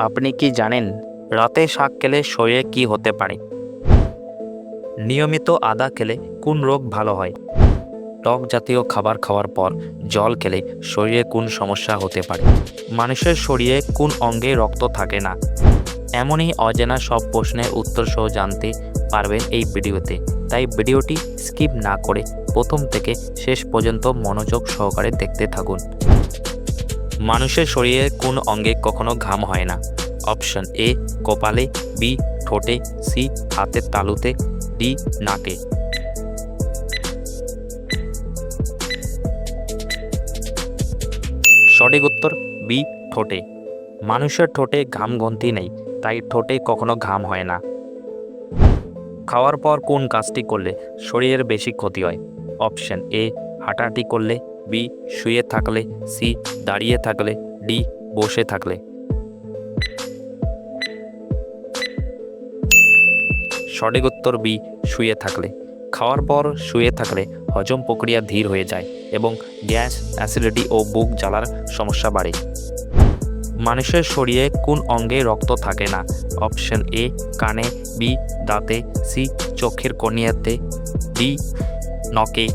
আপনি কি জানেন রাতে শাক খেলে শরীরে কি হতে পারে? নিয়মিত আদা খেলে কোন রোগ ভালো হয়? টক জাতীয় খাবার খাওয়ার পর জল খেলে শরীরে কোন সমস্যা হতে পারে? মানুষের শরীরে কোন অঙ্গে রক্ত থাকে না? এমনই অজানা সব প্রশ্নের উত্তর সহ জানতে পারবেন এই ভিডিওতে, তাই ভিডিওটি স্কিপ না করে প্রথম থেকে শেষ পর্যন্ত মনোযোগ সহকারে দেখতে থাকুন। মানুষের শরীরে কোন অঙ্গে কখনো ঘাম হয় না? অপশন এ কপালে, বি ঠোঁটে, সি হাতের তালুতে, ডি নাকে। সঠিক উত্তর বি ঠোঁটে। মানুষের ঠোঁটে ঘাম গ্রন্থি নেই, তাই ঠোঁটে কখনো ঘাম হয় না। খাওয়ার পর কোন কাজটি করলে শরীরের বেশি ক্ষতি হয়? অপশন এ হাঁটাহাঁটি করলে, বি শুয়ে থাকলে, সি দাঁড়িয়ে থাকলে, ডি বসে থাকলে। সঠিক উত্তর বি শুয়ে থাকলে। খাওয়ার পর শুয়ে থাকলে হজম প্রক্রিয়া ধীর হয়ে যায় এবং গ্যাস, অ্যাসিডিটি ও বুক জ্বালার সমস্যা বাড়ে। মানুষের শরীরে কোন অঙ্গে রক্ত থাকে না? অপশন এ কানে, বি দাঁতে, সি চোখের কর্নিয়াতে, ডি নখে।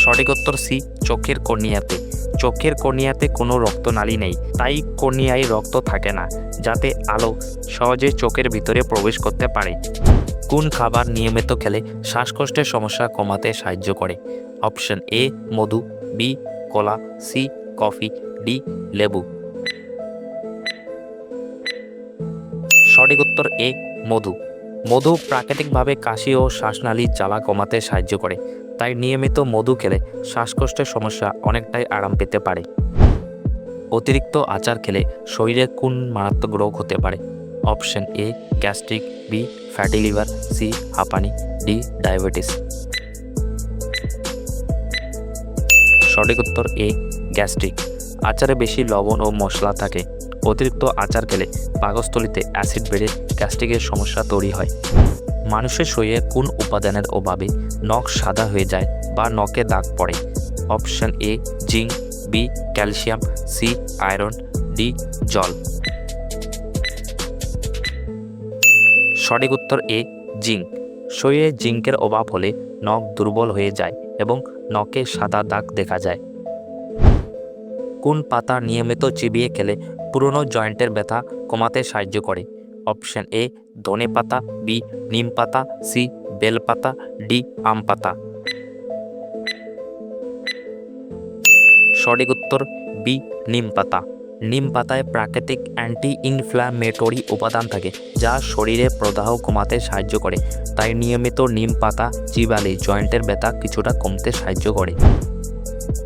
সঠিক উত্তর সি চোখের কর্নিয়াতে। চোখের কর্নিয়াতে কোনো রক্তনালী নেই, তাই কর্নিয়ায় রক্ত থাকে না, যাতে আলো সহজে চোখের ভিতরে প্রবেশ করতে পারে। কোন খাবার নিয়মিত খেলে শ্বাসকষ্টের সমস্যা কমাতে সাহায্য করে? অপশন এ মধু, বি কলা, সি কফি, ডি লেবু। সঠিক উত্তর এ মধু। মধু প্রাকৃতিকভাবে কাশি ও শ্বাসনালীর জ্বালা কমাতে সাহায্য করে, তাই নিয়মিত মধু খেলে শ্বাসকষ্টের সমস্যা অনেকটাই আরাম পেতে পারে। অতিরিক্ত আচার খেলে শরীরে কোন মারাত্মক রোগ হতে পারে? Option A gastric, B fatty liver, C হাঁপানি, ডি ডায়াবেটিস। সঠিক উত্তর এ গ্যাস্ট্রিক। আচারে বেশি লবণ ও মশলা থাকে। অতিরিক্ত আচার খেলে পাকস্থলীতে অ্যাসিড বেড়ে গ্যাস্ট্রিকের সমস্যা তৈরি হয়। মানুষের শরীরে কোন উপাদানের অভাবে নখ সাদা হয়ে যায় বা নখে দাগ পড়ে? Option A zinc, B calcium, C iron, D জল। সঠিক উত্তর এ জিঙ্ক। শরীরে জিঙ্কের অভাব হলে নখ দুর্বল হয়ে যায় এবং নখে সাদা দাগ দেখা যায়। কোন পাতা নিয়মিত চিবিয়ে খেলে পুরনো জয়েন্টের ব্যথা কমাতে সাহায্য করে? অপশন এ ধনে পাতা, বি নিম পাতা, সি বেল পাতা, ডি আম পাতা। সঠিক উত্তর বি নিম পাতা। নিম পাতায় প্রাকৃতিক অ্যান্টি ইনফ্ল্যামেটরি উপাদান থাকে, যা শরীরে প্রদাহ কমাতে সাহায্য করে, তাই নিয়মিত নিম পাতা চিবালে জয়েন্টের ব্যথা কিছুটা কমতে সাহায্য করে।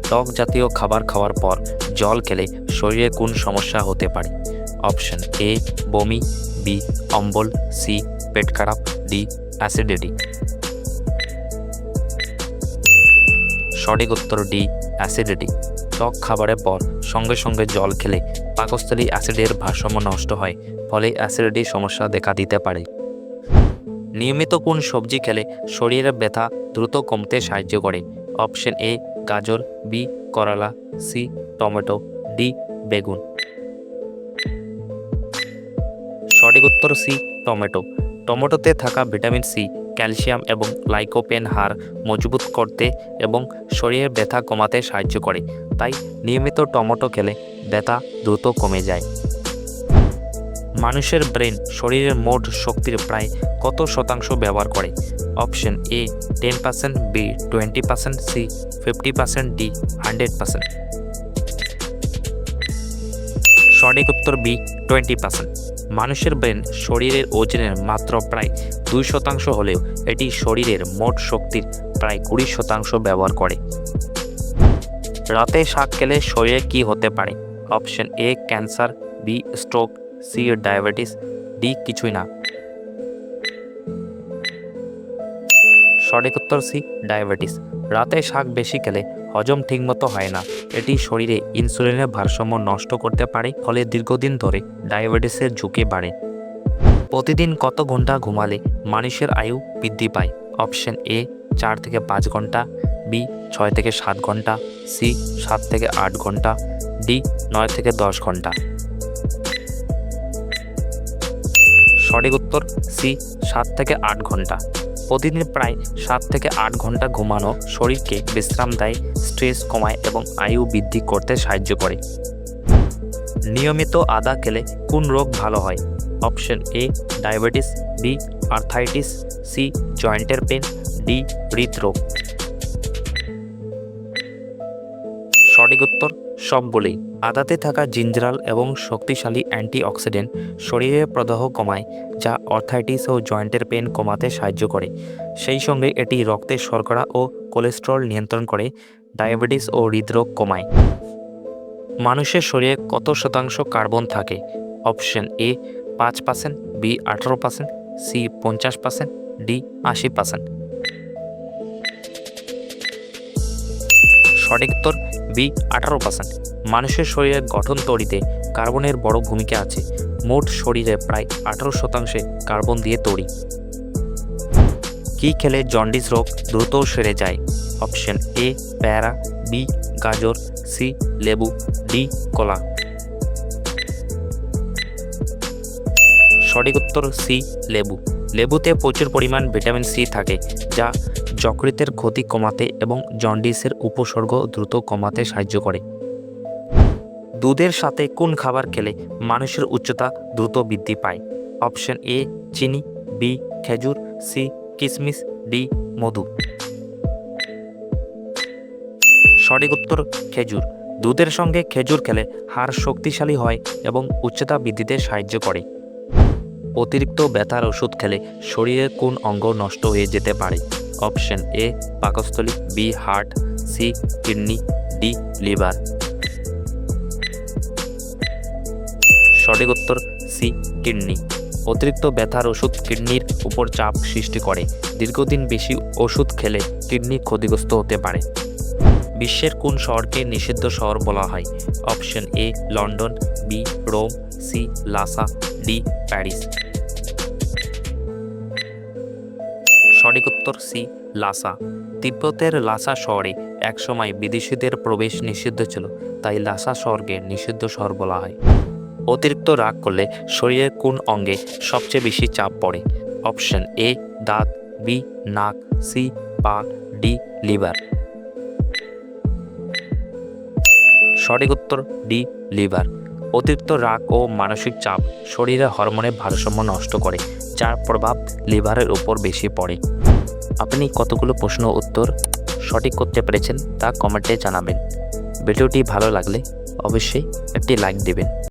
টক জাতীয় খাবার খাওয়ার পর জল খেলে শরীরে কোন সমস্যা হতে পারে? অপশন এ বমি, বি অম্বল, সি পেট খারাপ, ডি অ্যাসিডিটি। সঠিক উত্তর ডি অ্যাসিডিটি। টক খাবারের পর সঙ্গে সঙ্গে জল খেলে পাকস্থলী অ্যাসিডের ভারসাম্য নষ্ট হয়, ফলে অ্যাসিডিটির সমস্যা দেখা দিতে পারে। নিয়মিত কোন সবজি খেলে শরীরের ব্যথা দ্রুত কমতে সাহায্য করে? অপশন এ গাজর, বি করলা, সি টমেটো, ডি বেগুন। সঠিক উত্তর সি টমেটো। টমেটোতে থাকা ভিটামিন সি ক্যালসিয়াম এবং লাইকোপেন হাড় মজবুত করতে এবং শরীরের ব্যথা কমাতে সাহায্য করে, তাই নিয়মিত টমেটো খেলে ব্যথা দ্রুত কমে যায়। মানুষের ব্রেন শরীরের মোট শক্তির প্রায় কত শতাংশ ব্যবহার করে? Option A 10%, B 20%, C 50%, D 100%। সঠিক উত্তর বি 20%। মানুষের ব্রেন শরীরের ওজনের মাত্র প্রায় 2% হলেও এটি শরীরের মোট শক্তির প্রায় 20% ব্যবহার করে। রাতে শাক খেলে শরীরে কি হতে পারে? Option A cancer, B stroke, C diabetes, D কিছুই না। সঠিক উত্তর সি ডায়াবেটিস। রাতে শাক বেশি খেলে হজম ঠিকমতো হয় না, এটি শরীরে ইনসুলিনের ভারসাম্য নষ্ট করতে পারে, ফলে দীর্ঘদিন ধরে ডায়াবেটিসের ঝুঁকি বাড়ে। প্রতিদিন কত ঘন্টা ঘুমালে মানুষের আয়ু বৃদ্ধি পায়? অপশন এ 4 থেকে 5 ঘন্টা, বি 6 থেকে 7 ঘন্টা, সি 7 থেকে 8 ঘন্টা, ডি 9 থেকে 10 ঘন্টা। সঠিক উত্তর সি 7 থেকে 8 ঘন্টা। প্রতিদিন প্রায় 7 থেকে 8 ঘন্টা ঘুমানো শরীরকে বিশ্রাম দেয়, স্ট্রেস কমায় এবং আয়ু বৃদ্ধি করতে সাহায্য করে। নিয়মিত আদা খেলে কোন রোগ ভালো হয়? Option A diabetes, B arthritis, C জয়েন্টের পেন, ডি হৃদরোগ। সঠিক উত্তর সবগুলোই। আদাতে থাকা জিঞ্জারল এবং শক্তিশালী অ্যান্টিঅক্সিডেন্ট শরীরের প্রদাহ কমায়, যা আর্থাইটিস ও জয়েন্টের পেন কমাতে সাহায্য করে। সেই সঙ্গে এটি রক্তের শর্করা ও কোলেস্টেরল নিয়ন্ত্রণ করে, ডায়াবেটিস ও হৃদরোগ কমায়। মানুষের শরীরে কত শতাংশ কার্বন থাকে? Option A 5%, B 18%, C 50%, D 80%। সঠিক উত্তর বি 18%। মানুষের শরীরের গঠন তৈরিতে কার্বনের বড় ভূমিকা আছে। মোট শরীরে প্রায় 18% কার্বন দিয়ে তৈরি। কি খেলে জন্ডিস রোগ দ্রুত সেরে যায়? অপশন এ পেয়ারা, বি গাজর, সি লেবু, ডি কলা। সঠিক উত্তর সি লেবু। লেবুতে প্রচুর পরিমাণ ভিটামিন সি থাকে, যা যকৃতের ক্ষতি কমাতে এবং জন্ডিসের উপসর্গ দ্রুত কমাতে সাহায্য করে। দুধের সাথে কোন খাবার খেলে মানুষের উচ্চতা দ্রুত বৃদ্ধি পায়? অপশন এ চিনি, বি খেজুর, সি কিশমিশ, ডি মধু। সঠিক উত্তর খেজুর। দুধের সঙ্গে খেজুর খেলে হাড় শক্তিশালী হয় এবং উচ্চতা বৃদ্ধিতে সাহায্য করে। অতিরিক্ত ব্যথার ওষুধ খেলে শরীরের কোন অঙ্গ নষ্ট হয়ে যেতে পারে? অপশন এ পাকস্থলী, B heart, C kidney, D liver. সঠিক উত্তর সি কিডনি। অতিরিক্ত ব্যথার ওষুধ কিডনির উপর চাপ সৃষ্টি করে। দীর্ঘদিন বেশি ওষুধ খেলে কিডনি ক্ষতিগ্রস্ত হতে পারে। বিশ্বের কোন শহরকে নিষিদ্ধ শহর বলা হয়? Option A London, B Rome, C Lhasa, D Paris. সঠিক উত্তর সি লাসা। তিব্বতের লাসা শহরে একসময় বিদেশিদের প্রবেশ নিষিদ্ধ ছিল, তাই লাসা শহরকে নিষিদ্ধ শহর বলা হয়। অতিরিক্ত রাগ করলে শরীরের কোন অঙ্গে সবচেয়ে বেশি চাপ পড়ে? অপশন এ দাঁত, বি নাক, সি পা, ডি লিভার। সঠিক উত্তর ডি লিভার। অতিরিক্ত রাগ ও মানসিক চাপ শরীরে হরমোনের ভারসাম্য নষ্ট করে, যার প্রভাব লিভারের উপর বেশি পড়ে। আপনি কতগুলো প্রশ্ন উত্তর সঠিক করতে পেরেছেন তা কমেন্টে জানাবেন। ভিডিওটি ভালো লাগলে অবশ্যই একটি লাইক দেবেন।